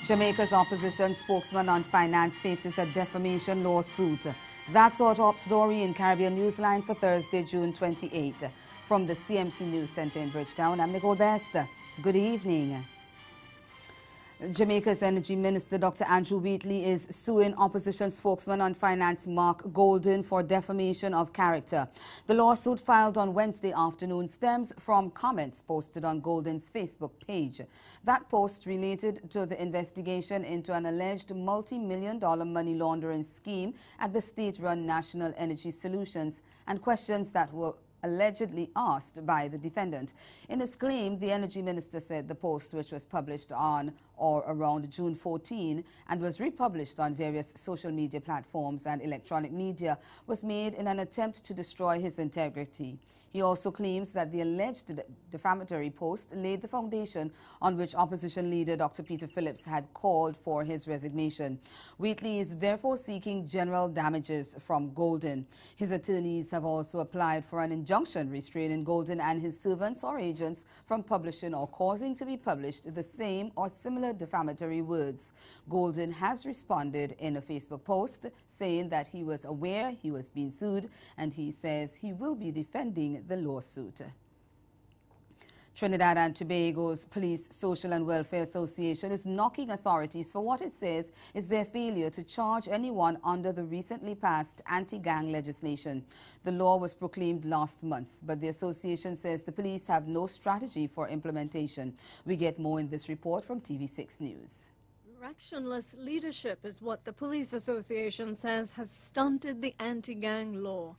Jamaica's opposition spokesman on finance faces a defamation lawsuit. That's our top story in Caribbean Newsline for Thursday, June 28. From the CMC News Center in Bridgetown, I'm Nicole Best. Good evening. Jamaica's Energy Minister Dr. Andrew Wheatley is suing opposition spokesman on finance Mark Golden for defamation of character. The lawsuit filed on Wednesday afternoon stems from comments posted on Golden's Facebook page. That post related to the investigation into an alleged multi-million-dollar money laundering scheme at the state-run National Energy Solutions and questions that were allegedly asked by the defendant. In his claim, the Energy Minister said the post, which was published on or around June 14 and was republished on various social media platforms and electronic media, was made in an attempt to destroy his integrity. He also claims that the alleged defamatory post laid the foundation on which opposition leader Dr. Peter Phillips had called for his resignation. Wheatley is therefore seeking general damages from Golden. His attorneys have also applied for an injunction restraining Golden and his servants or agents from publishing or causing to be published the same or similar defamatory words. Golden has responded in a Facebook post saying that he was aware he was being sued, and he says he will be defending the lawsuit. Trinidad and Tobago's Police, Social and Welfare Association is knocking authorities for what it says is their failure to charge anyone under the recently passed anti-gang legislation. The law was proclaimed last month, but the association says the police have no strategy for implementation. We get more in this report from TV6 News. Directionless leadership is what the Police Association says has stunted the anti-gang law.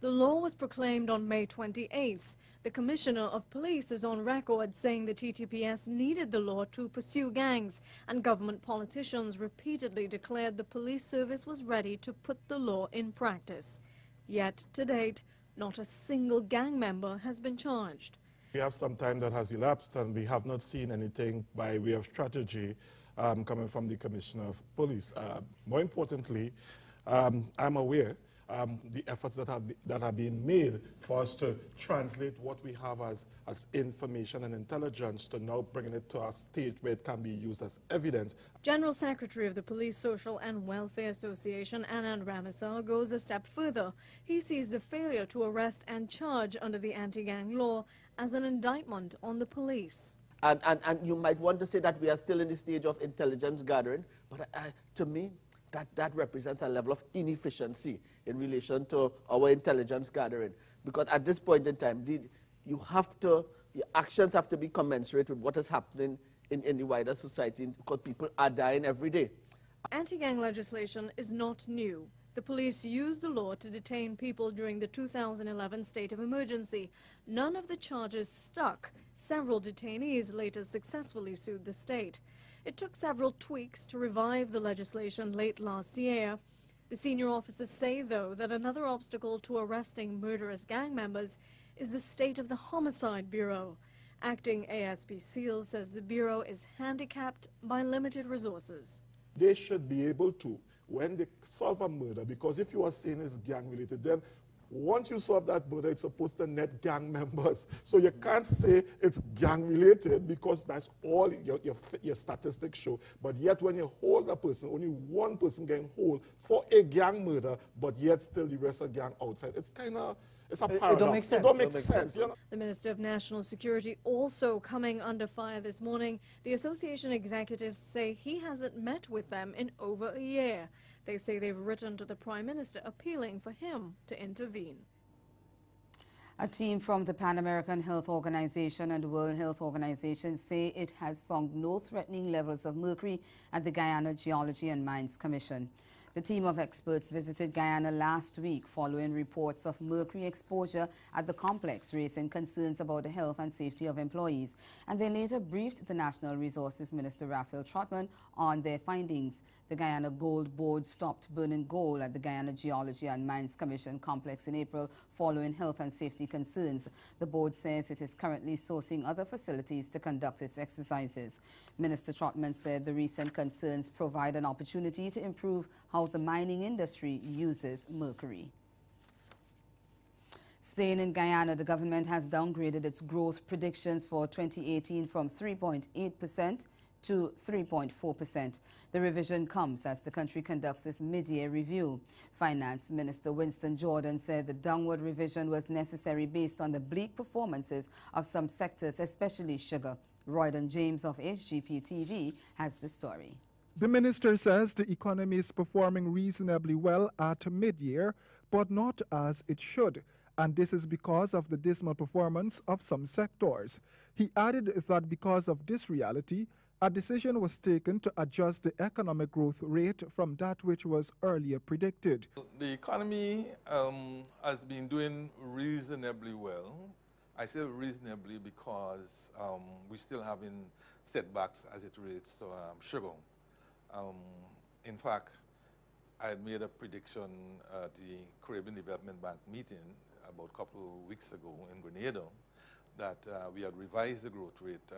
The law was proclaimed on May 28th. The Commissioner of Police is on record saying the TTPS needed the law to pursue gangs, and government politicians repeatedly declared the police service was ready to put the law in practice. Yet, to date, not a single gang member has been charged. We have some time that has elapsed, and we have not seen anything by way of strategy coming from the Commissioner of Police. More importantly, I'm aware the efforts that are being made for us to translate what we have as information and intelligence to now bringing it to a stage where it can be used as evidence. General Secretary of the Police, Social and Welfare Association, Anand Ramesar, goes a step further. He sees the failure to arrest and charge under the anti-gang law as an indictment on the police. And you might want to say that we are still in the stage of intelligence gathering, but to me, that represents a level of inefficiency in relation to our intelligence gathering. Because at this point in time, your actions have to be commensurate with what is happening in the wider society, because people are dying every day. Anti-gang legislation is not new. The police used the law to detain people during the 2011 state of emergency. None of the charges stuck. Several detainees later successfully sued the state. It took several tweaks to revive the legislation late last year. The senior officers say, though, that another obstacle to arresting murderous gang members is the state of the Homicide Bureau. Acting ASP Seals says the Bureau is handicapped by limited resources. They should be able to, when they solve a murder, because if you are saying it's gang-related, then once you solve that murder, it's supposed to net gang members. So you can't say it's gang-related because that's all your statistics show. But yet when you hold a person, only one person getting hold for a gang murder, but yet still the rest of the gang outside. It's kind of, it's a paradox. It don't make sense. It don't make sense. You know? The Minister of National Security also coming under fire this morning. The association executives say he hasn't met with them in over a year. They say they've written to the Prime Minister appealing for him to intervene. A team from the Pan American Health Organization and the World Health Organization say it has found no threatening levels of mercury at the Guyana Geology and Mines Commission. The team of experts visited Guyana last week following reports of mercury exposure at the complex, raising concerns about the health and safety of employees. And they later briefed the National Resources Minister Raphael Trotman on their findings. The Guyana Gold Board stopped burning gold at the Guyana Geology and Mines Commission complex in April following health and safety concerns. The board says it is currently sourcing other facilities to conduct its exercises. Minister Trotman said the recent concerns provide an opportunity to improve how the mining industry uses mercury. Staying in Guyana, the government has downgraded its growth predictions for 2018 from 3.8% to 3.4%. The revision comes as the country conducts its mid-year review. Finance Minister Winston Jordan said the downward revision was necessary based on the bleak performances of some sectors, especially sugar. Royden James of HGP TV has the story. The minister says the economy is performing reasonably well at mid-year, but not as it should, and this is because of the dismal performance of some sectors. He added that because of this reality, a decision was taken to adjust the economic growth rate from that which was earlier predicted. The economy has been doing reasonably well. I say reasonably because we're still having setbacks as it relates to sugar. In fact, I had made a prediction at the Caribbean Development Bank meeting about a couple of weeks ago in Grenada that we had revised the growth rate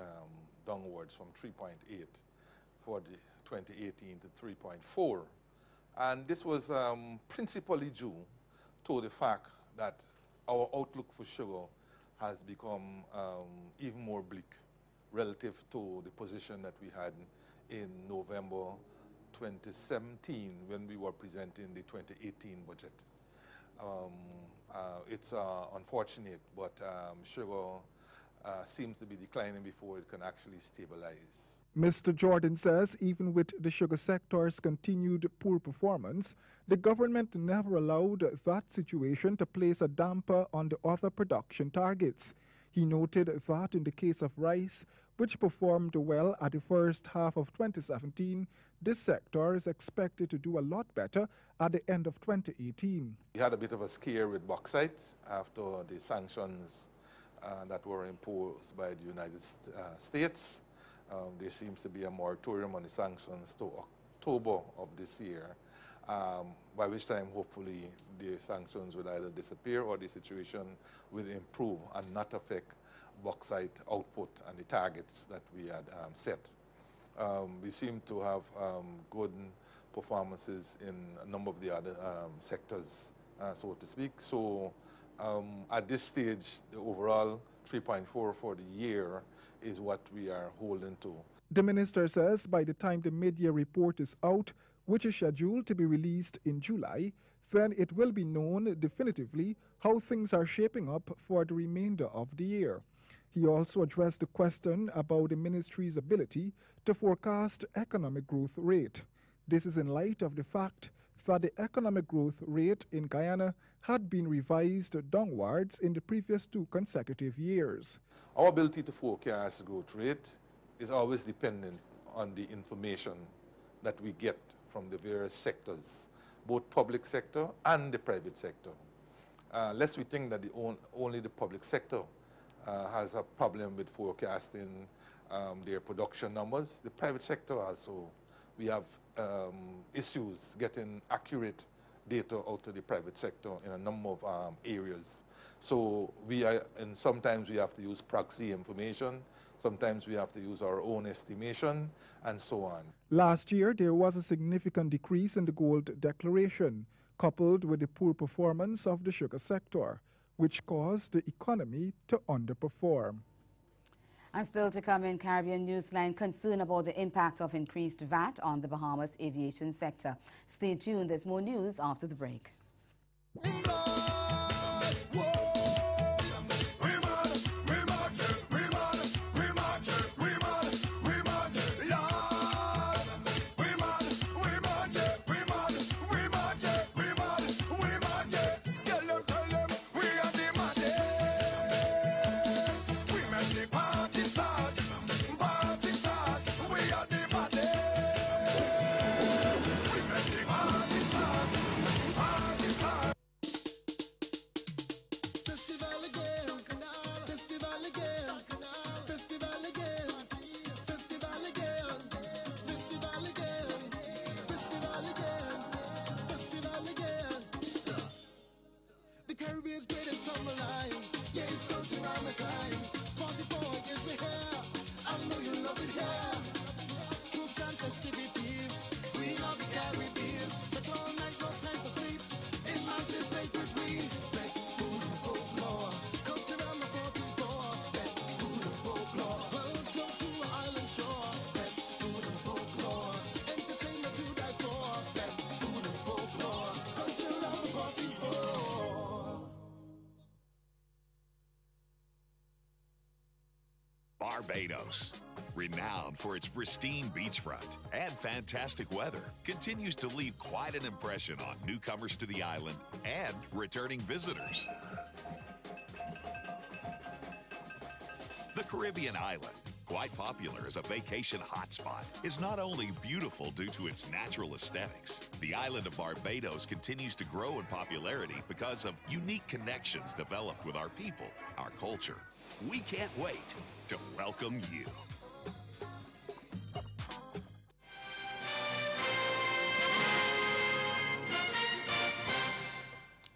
downwards from 3.8 for the 2018 to 3.4. And this was principally due to the fact that our outlook for sugar has become even more bleak relative to the position that we had in November 2017 when we were presenting the 2018 budget. It's unfortunate, but sugar seems to be declining before it can actually stabilize. Mr. Jordan says even with the sugar sector's continued poor performance, the government never allowed that situation to place a damper on the other production targets. He noted that in the case of rice, which performed well at the first half of 2017, this sector is expected to do a lot better at the end of 2018. We had a bit of a scare with bauxite after the sanctions that were imposed by the United States. There seems to be a moratorium on the sanctions to October of this year, by which time hopefully the sanctions will either disappear or the situation will improve and not affect bauxite output and the targets that we had set. We seem to have good performances in a number of the other sectors, so to speak. So at this stage, the overall 3.4 for the year is what we are holding to. The minister says by the time the mid-year report is out, which is scheduled to be released in July, then it will be known definitively how things are shaping up for the remainder of the year. He also addressed the question about the ministry's ability to forecast economic growth rate. This is in light of the fact that the economic growth rate in Guyana had been revised downwards in the previous 2 consecutive years. Our ability to forecast growth rate is always dependent on the information that we get from the various sectors, both public sector and the private sector. Lest we think that only the public sector has a problem with forecasting their production numbers. The private sector also, we have issues getting accurate data out to the private sector in a number of areas. So and sometimes we have to use proxy information, sometimes we have to use our own estimation, and so on. Last year, there was a significant decrease in the gold declaration, coupled with the poor performance of the sugar sector, which caused the economy to underperform. And still to come in Caribbean Newsline, concern about the impact of increased VAT on the Bahamas aviation sector. Stay tuned, there's more news after the break. Barbados. Renowned for its pristine beachfront and fantastic weather, continues to leave quite an impression on newcomers to the island and returning visitors. The Caribbean island, quite popular as a vacation hotspot, is not only beautiful due to its natural aesthetics. The island of Barbados continues to grow in popularity because of unique connections developed with our people, our culture. We can't wait to welcome you.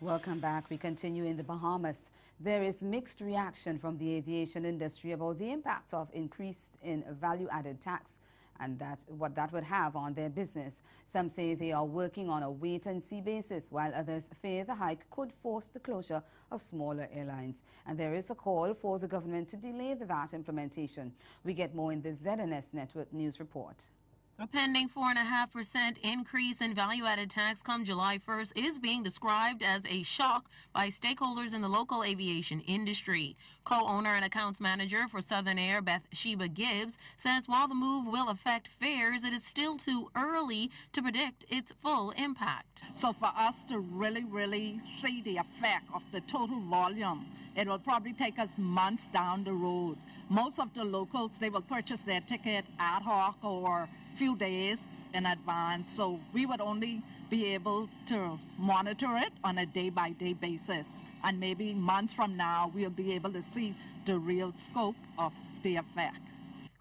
Welcome back. We continue in the Bahamas. There is mixed reaction from the aviation industry about the impact of increase in value-added tax and what that would have on their business. Some say they are working on a wait-and-see basis, while others fear the hike could force the closure of smaller airlines. And there is a call for the government to delay the VAT implementation. We get more in this ZNS Network News report. A pending 4.5% increase in value-added tax come July 1st is being described as a shock by stakeholders in the local aviation industry. Co-owner and accounts manager for Southern Air, Bathsheba Gibbs, says while the move will affect fares, it is still too early to predict its full impact. So for us to really see the effect of the total volume, it will probably take us months down the road. Most of the locals, they will purchase their ticket ad hoc or few days in advance, so we would only be able to monitor it on a day-by-day basis, and maybe months from now we'll be able to see the real scope of the effect.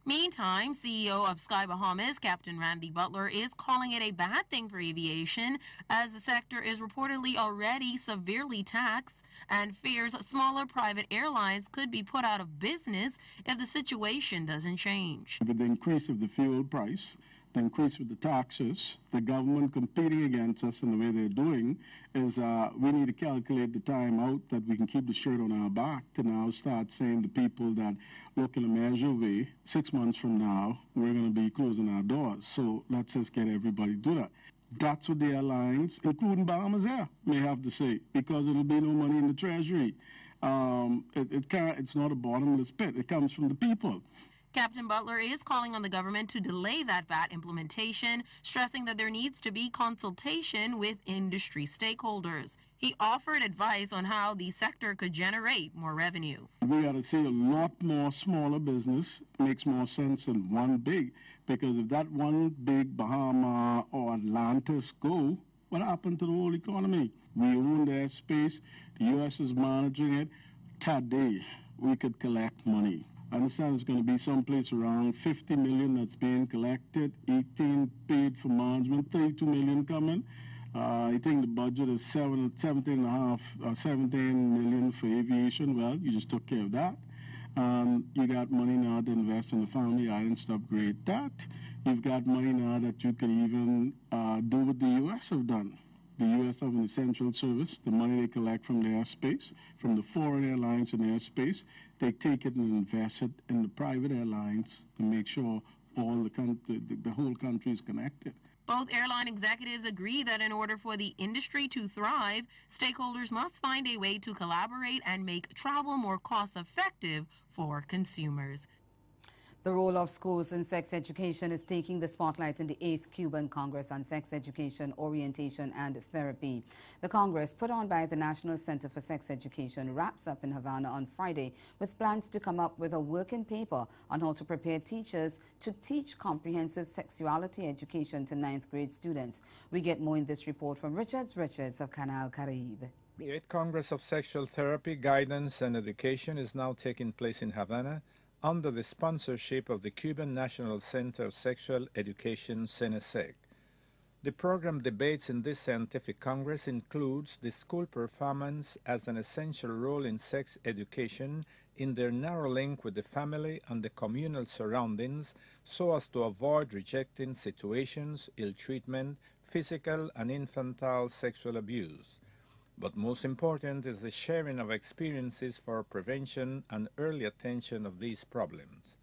Meantime, CEO of Sky Bahamas, Captain Randy Butler, is calling it a bad thing for aviation, as the sector is reportedly already severely taxed and fears smaller private airlines could be put out of business if the situation doesn't change. With the increase of the fuel price, the increase with the taxes, the government competing against us in the way they're doing, is we need to calculate the time out that we can keep the shirt on our back to now start saying to people that, look, in a measured way, 6 months from now, we're going to be closing our doors. So let's just get everybody to do that. That's what the airlines, including Bahamas Air, may have to say, because it'll be no money in the treasury. It's not a bottomless pit. It comes from the people. Captain Butler is calling on the government to delay that VAT implementation, stressing that there needs to be consultation with industry stakeholders. He offered advice on how the sector could generate more revenue. We got to see a lot more smaller business makes more sense than one big, because if that one big Bahama or Atlantis go, what happened to the whole economy? We own their space. The U.S. is monitoring it. Today, we could collect money. I understand there's going to be someplace around 50 million that's being collected, 18 paid for management, 32 million coming. I think the budget is 17 million for aviation. Well, you just took care of that. You got money now to invest in the family islands to upgrade that. You've got money now that you can even do what the U.S. have done. The U.S. have an essential service. The money they collect from the airspace, from the foreign airlines in airspace, they take it and invest it in the private airlines to make sure all the whole country is connected. Both airline executives agree that in order for the industry to thrive, stakeholders must find a way to collaborate and make travel more cost-effective for consumers. The role of schools in sex education is taking the spotlight in the 8th Cuban Congress on Sex Education, Orientation and Therapy. The Congress, put on by the National Center for Sex Education, wraps up in Havana on Friday with plans to come up with a working paper on how to prepare teachers to teach comprehensive sexuality education to 9th grade students. We get more in this report from Richards of Canal Caribe. The 8th Congress of Sexual Therapy, Guidance and Education is now taking place in Havana, under the sponsorship of the Cuban National Center of Sexual Education, CENESEC. The program debates in this scientific congress includes the school performance as an essential role in sex education in their narrow link with the family and the communal surroundings so as to avoid rejecting situations, ill treatment, physical and infantile sexual abuse. But most important is the sharing of experiences for prevention and early attention of these problems.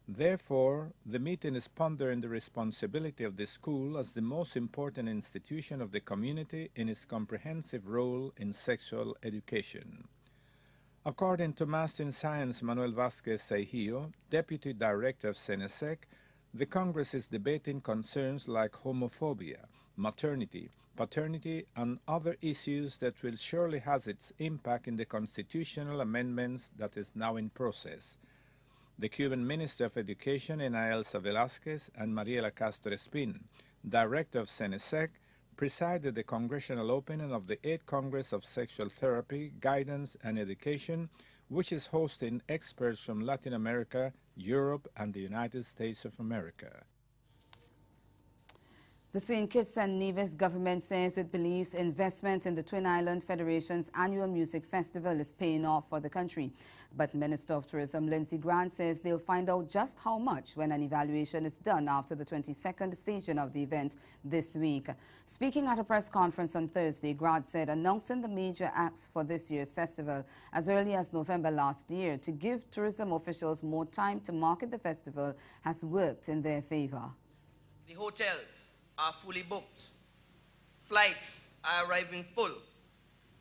Therefore, the meeting is pondering the responsibility of the school as the most important institution of the community in its comprehensive role in sexual education. According to Master in Science Manuel Vasquez Sejillo, Deputy Director of Senesec, the Congress is debating concerns like homophobia, maternity, paternity, and other issues that will surely have its impact in the constitutional amendments that is now in process. The Cuban Minister of Education, Ana Elsa Velázquez, and Mariela Castro Espín, Director of Senesec, presided the congressional opening of the 8th Congress of Sexual Therapy, Guidance, and Education, which is hosting experts from Latin America, Europe, and the United States of America. The St. Kitts and Nevis government says it believes investment in the Twin Island Federation's annual music festival is paying off for the country. But Minister of Tourism Lindsey Grant says they'll find out just how much when an evaluation is done after the 22nd session of the event this week. Speaking at a press conference on Thursday, Grant said announcing the major acts for this year's festival as early as November last year to give tourism officials more time to market the festival has worked in their favor. The hotels are fully booked. Flights are arriving full.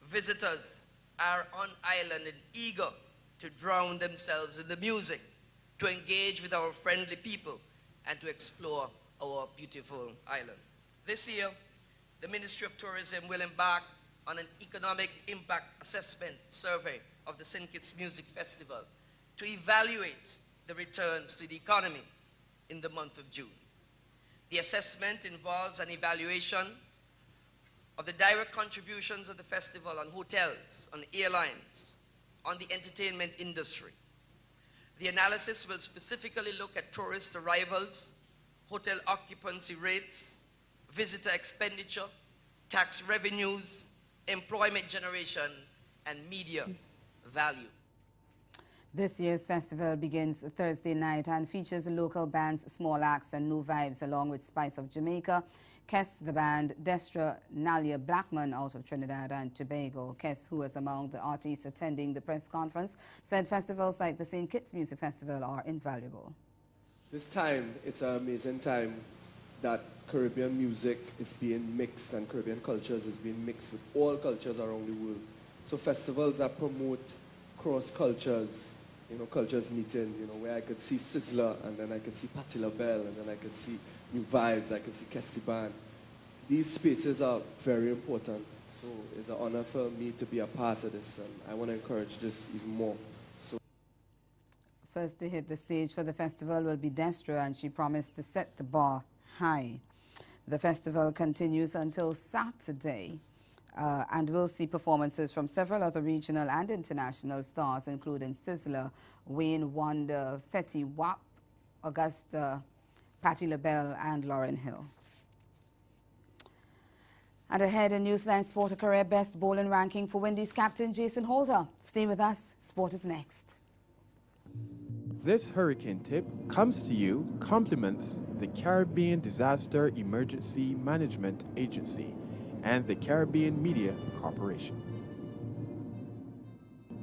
Visitors are on island and eager to drown themselves in the music, to engage with our friendly people, and to explore our beautiful island. This year, the Ministry of Tourism will embark on an economic impact assessment survey of the St. Kitts Music Festival to evaluate the returns to the economy in the month of June. The assessment involves an evaluation of the direct contributions of the festival on hotels, on airlines, on the entertainment industry. The analysis will specifically look at tourist arrivals, hotel occupancy rates, visitor expenditure, tax revenues, employment generation, and media value. This year's festival begins Thursday night and features local bands Small Axe and New Vibes along with Spice of Jamaica, Kes the Band, Destra Nalia Blackman out of Trinidad and Tobago. Kes, who is among the artists attending the press conference, said festivals like the St. Kitts Music Festival are invaluable. This time, it's an amazing time that Caribbean music is being mixed and Caribbean cultures is being mixed with all cultures around the world. So festivals that promote cross cultures, cultures meeting, where I could see Sizzler, and then I could see Patti LaBelle, and then I could see New Vibes, I could see Kes the Band. These spaces are very important, so it's an honor for me to be a part of this, and I want to encourage this even more. So, first to hit the stage for the festival will be Destra, and she promised to set the bar high. The festival continues until Saturday. And we'll see performances from several other regional and international stars, including Sizzler, Wayne Wonder, Fetty Wap, Augusta, Patti LaBelle, and Lauryn Hill. And ahead in Newsline Sport, a career best bowling ranking for Windies captain Jason Holder. Stay with us. Sport is next. This hurricane tip comes to you compliments the Caribbean Disaster Emergency Management Agency and the Caribbean Media Corporation.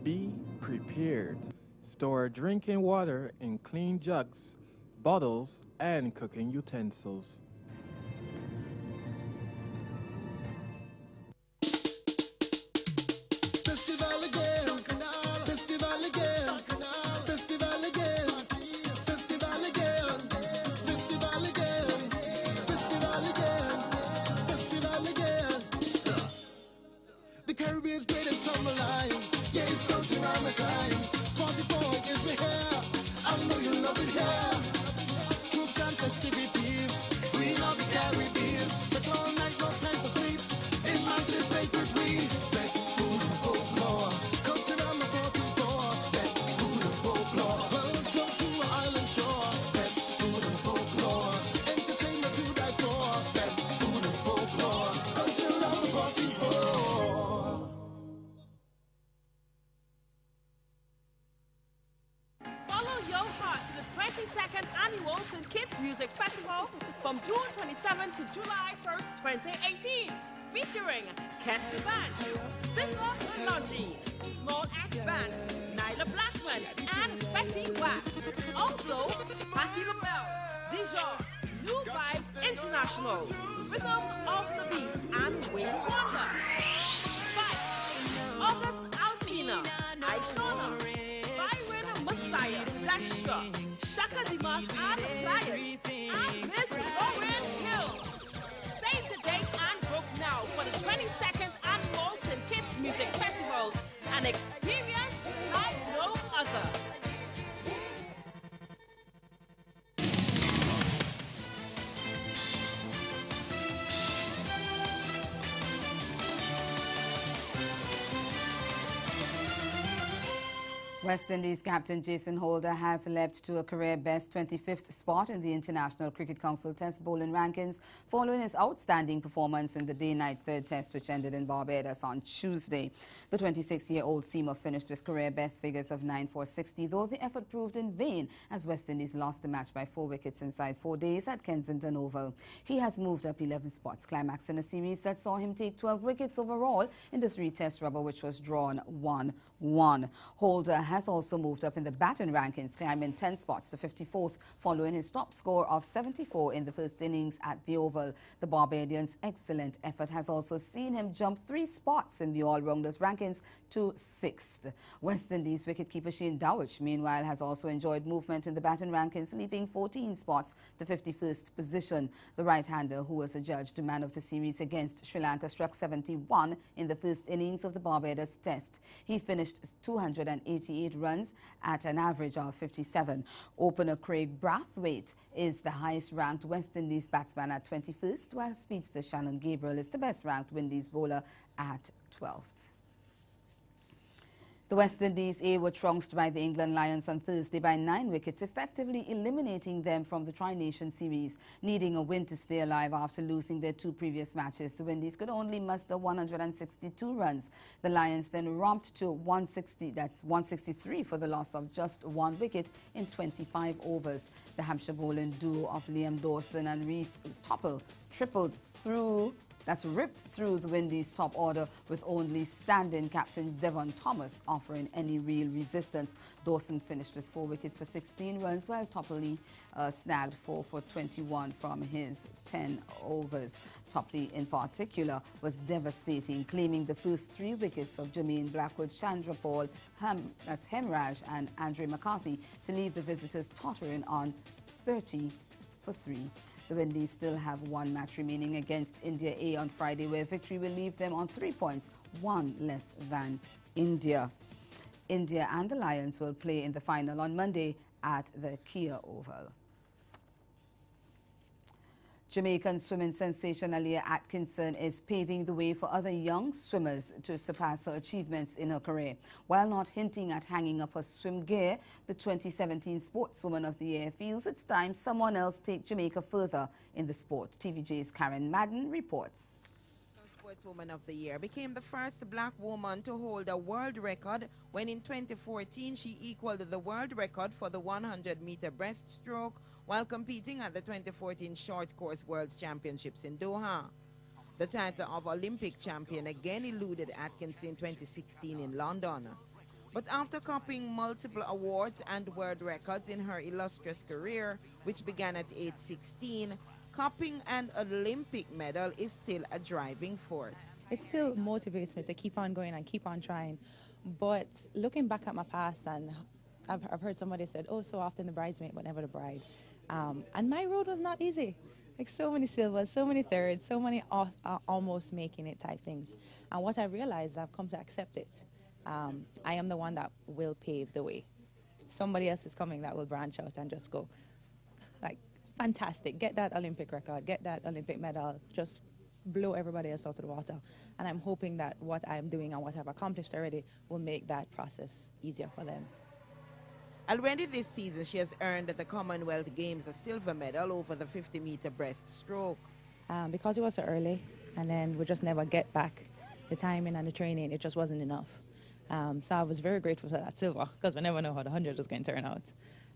Be prepared. Store drinking water in clean jugs, bottles, and cooking utensils. Featuring Kes the Band, Sizzler Logi, Small Axe Band, Nyla Blackman, and Fetty Wap. Also, Patti LaBelle, Dijon, New Vibes International, Rhythm of the Beat, and Wayne Wonder. Spice, August Alsina, Aishona, An experience like no other. West Indies captain Jason Holder has leapt to a career-best 25th spot in the International Cricket Council Test bowling rankings following his outstanding performance in the day-night third test which ended in Barbados on Tuesday. The 26-year-old seamer finished with career-best figures of 9-4-60, though the effort proved in vain as West Indies lost the match by 4 wickets inside 4 days at Kensington Oval. He has moved up 11 spots, climaxing a series that saw him take 12 wickets overall in the 3-test rubber which was drawn 1-1. Holder has also moved up in the batting rankings, climbing 10 spots to 54th following his top score of 74 in the first innings at the Oval. The Barbadian's excellent effort has also seen him jump 3 spots in the all-rounders rankings to 6th. West Indies wicketkeeper Shane Dowich, meanwhile, has also enjoyed movement in the batting rankings, leaping 14 spots to 51st position. The right-hander, who was adjudged man of the series against Sri Lanka, struck 71 in the first innings of the Barbados Test. He finished 288 runs at an average of 57. Opener Craig Brathwaite is the highest-ranked West Indies batsman at 21st, while speedster Shannon Gabriel is the best-ranked Windies bowler at 12th. The West Indies A were trounced by the England Lions on Thursday by 9 wickets, effectively eliminating them from the Tri-Nation Series. Needing a win to stay alive after losing their 2 previous matches, the Windies could only muster 162 runs. The Lions then romped to 163 for the loss of just 1 wicket in 25 overs. The Hampshire bowling duo of Liam Dawson and Reece Topple ripped through the Windies' top order with only stand-in captain Devon Thomas offering any real resistance. Dawson finished with 4 wickets for 16 runs, while Topley snagged 4 for 21 from his 10 overs. Topley, in particular, was devastating, claiming the first 3 wickets of Jermaine Blackwood, Chandra Paul, Hemraj and Andre McCarthy to leave the visitors tottering on 30 for 3. The Windies still have 1 match remaining against India A on Friday, where victory will leave them on 3 points, 1 less than India. India and the Lions will play in the final on Monday at the Kia Oval. Jamaican swimming sensation Aaliyah Atkinson is paving the way for other young swimmers to surpass her achievements in her career. While not hinting at hanging up her swim gear, the 2017 Sportswoman of the Year feels it's time someone else take Jamaica further in the sport. TVJ's Karen Madden reports. Sportswoman of the Year became the first black woman to hold a world record when in 2014 she equaled the world record for the 100-meter breaststroke while competing at the 2014 Short Course World Championships in Doha. The title of Olympic champion again eluded Atkinson in 2016 in London. But after copying multiple awards and world records in her illustrious career, which began at age 16, copying an Olympic medal is still a driving force. It still motivates me to keep on going and keep on trying. But looking back at my past, and I've heard somebody said, oh, so often the bridesmaid, but never the bride. And my road was not easy. Like so many silvers, so many thirds, so many almost making it type things. And what I realized, I've come to accept it. I am the one that will pave the way. Somebody else is coming that will branch out and just go, like, fantastic, get that Olympic record, get that Olympic medal, just blow everybody else out of the water. And I'm hoping that what I'm doing and what I've accomplished already will make that process easier for them. Already this season, she has earned the Commonwealth Games a silver medal over the 50-meter breaststroke. Because it was so early, and then we just never get back the timing and the training, it just wasn't enough. So I was very grateful for that silver, because we never know how the 100 is going to turn out.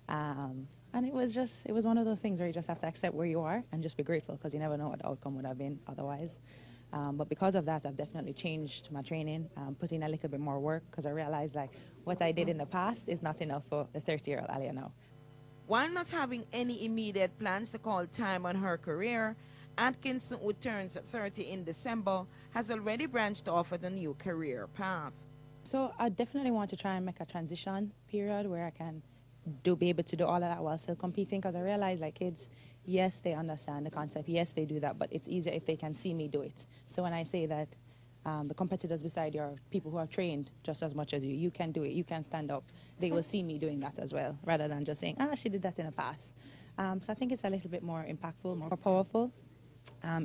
And it was one of those things where you just have to accept where you are and just be grateful, because you never know what the outcome would have been otherwise. But because of that, I've definitely changed my training, put in a little bit more work, because I realized like what I did in the past is not enough for the 30-year-old Aaliyah now. While not having any immediate plans to call time on her career, Atkinson, who turns 30 in December, has already branched off at a new career path. So I definitely want to try and make a transition period where I can be able to do all of that while still competing, because I realize like kids, yes, they understand the concept, yes, they do that, but it's easier if they can see me do it. So when I say that the competitors beside you are people who are trained just as much as you. You can do it. You can stand up. They will see me doing that as well, rather than just saying, she did that in the past. So I think it's a little bit more impactful, more powerful,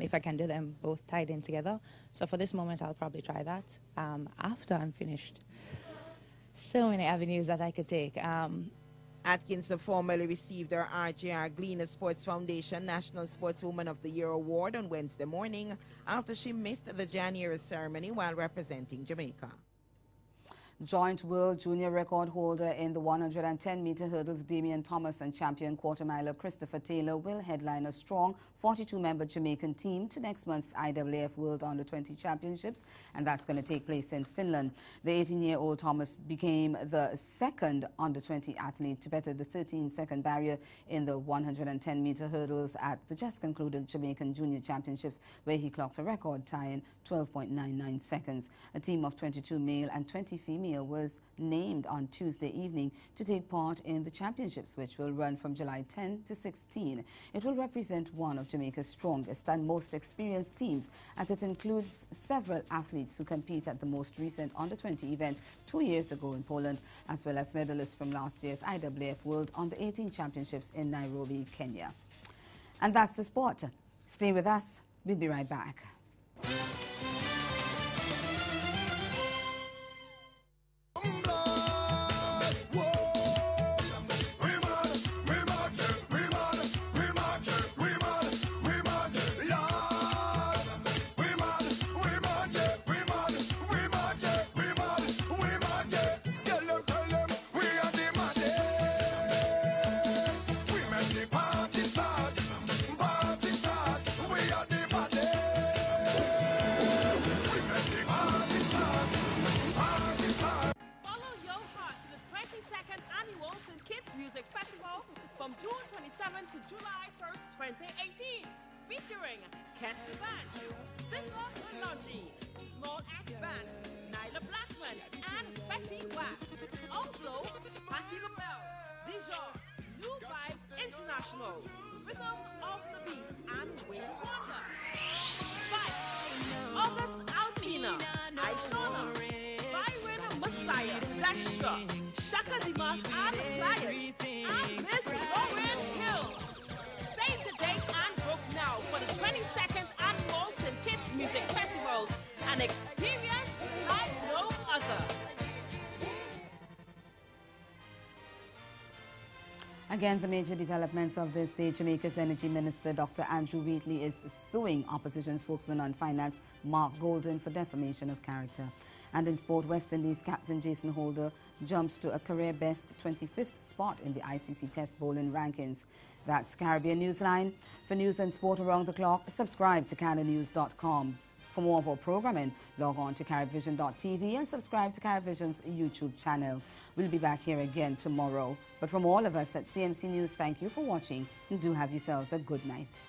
if I can do them both tied in together. So for this moment, I'll probably try that after I'm finished. So many avenues that I could take. Atkinson formally received her RJR Gleaner Sports Foundation National Sportswoman of the Year award on Wednesday morning after she missed the January ceremony while representing Jamaica. Joint world junior record holder in the 110-meter hurdles Damian Thomas and champion quarter-miler Christopher Taylor will headline a strong 42-member Jamaican team to next month's IAAF World Under-20 Championships, and that's going to take place in Finland. The 18-year-old Thomas became the second under-20 athlete to better the 13-second barrier in the 110-meter hurdles at the just-concluded Jamaican Junior Championships, where he clocked a record tie in 12.99 seconds. A team of 22 male and 20 female was named on Tuesday evening to take part in the championships, which will run from July 10 to 16. It will represent one of Jamaica's strongest and most experienced teams, as it includes several athletes who compete at the most recent Under-20 event 2 years ago in Poland, as well as medalists from last year's IAAF World Under-18 Championships in Nairobi, Kenya. And that's the sport. Stay with us. We'll be right back. From June 27th to July 1st, 2018, featuring Castiband, Sizzler Lungi, Small Axe Band, Nyla Blackman, and Betty Watt. Also, Patti LaBelle, Dijon, New Vibes International, Rhythm of the Beat, and Wayne Wonder. Fight, August Alsina, Aishona, Byron Messiah, Dasha, Shaka Dimas, and Pliers, and Miss Lauren Hill. Save the date and book now for the 22nd Annual St. Kitts Music Festival, an experience like no other. Again, the major developments of this day: Jamaica's Energy Minister Dr. Andrew Wheatley is suing opposition spokesman on finance Mark Golden for defamation of character. And in sport, West Indies captain Jason Holder jumps to a career-best 25th spot in the ICC Test Bowling rankings. That's Caribbean Newsline. For news and sport around the clock, subscribe to CanadaNews.com. For more of our programming, log on to CaribVision.tv and subscribe to CaribVision's YouTube channel. We'll be back here again tomorrow. But from all of us at CMC News, thank you for watching and do have yourselves a good night.